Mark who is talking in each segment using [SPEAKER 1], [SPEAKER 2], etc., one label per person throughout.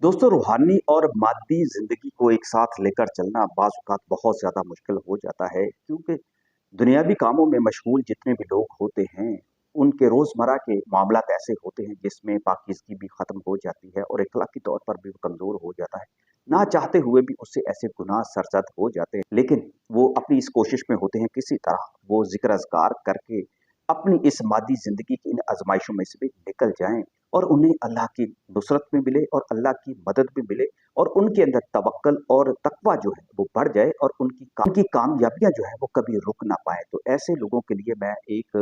[SPEAKER 1] दोस्तों, रूहानी और मादी ज़िंदगी को एक साथ लेकर चलना बाज़ औक़ात बहुत ज़्यादा मुश्किल हो जाता है, क्योंकि दुनियावी कामों में मशगूल जितने भी लोग होते हैं, उनके रोज़मर्रा के मामलात ऐसे होते हैं जिसमें पाकीज़गी भी ख़त्म हो जाती है और अख़लाक़ी तौर पर भी वो कमज़ोर हो जाता है। ना चाहते हुए भी उससे ऐसे गुनाह सरज़द हो जाते हैं, लेकिन वो अपनी इस कोशिश में होते हैं किसी तरह वो ज़िक्र-अज़कार करके अपनी इस मादी ज़िंदगी की इन आज़माइशों में से भी निकल जाएँ और उन्हें अल्लाह की नुसरत भी मिले और अल्लाह की मदद भी मिले और उनके अंदर तवक्कुल और तक़वा जो है वो बढ़ जाए और उनकी कामयाबियाँ जो है वो कभी रुक ना पाएँ। तो ऐसे लोगों के लिए मैं एक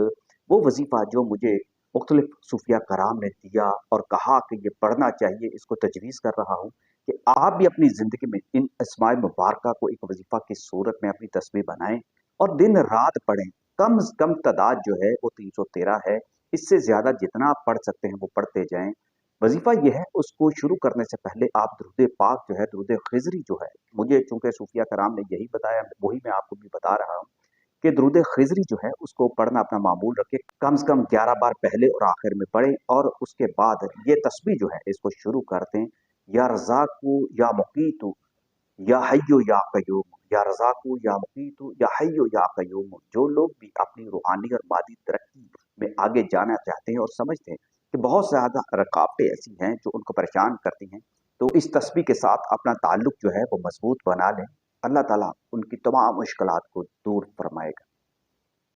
[SPEAKER 1] वो वज़ीफ़ा जो मुझे मुख़्तलिफ़ सूफ़िया कराम ने दिया और कहा कि ये पढ़ना चाहिए, इसको तजवीज़ कर रहा हूँ कि आप भी अपनी ज़िंदगी में इन अस्माए मुबारका को एक वज़ीफ़ा की सूरत में अपनी तस्बीह बनाएँ और दिन-रात पढ़ें। कम से कम तादाद जो है वो 313 है। इससे ज़्यादा जितना आप पढ़ सकते हैं वो पढ़ते जाएँ। वज़ीफ़ा ये है, उसको शुरू करने से पहले आप दुरूद पाक जो है, दुरूद ख़िज़री जो है, मुझे चूँकि सूफ़िया कराम ने यही बताया, वही मैं आपको भी बता रहा हूँ कि दुरूद ख़िज़री जो है उसको पढ़ना अपना मामूल रखें। कम से कम 11 बार पहले और आखिर में पढ़ें और उसके बाद ये तस्बीह जो है इसको शुरू कर दें। या रज़ाक़ु या मुक़ीतु या हय्यु या क़य्यूम, या रज़ाक़ु या मुक़ीतु या हय्यु या क़य्यूम। जो लोग भी अपनी रूहानी और मादी तरक्की में आगे जाना चाहते हैं और समझते हैं कि बहुत ज़्यादा रुकावटें ऐसी हैं जो उनको परेशान करती हैं, तो इस तस्बीह के साथ अपना ताल्लुक जो है वो मज़बूत बना लें। अल्लाह ताला उनकी तमाम मुश्किलात को दूर फ़रमाएगा।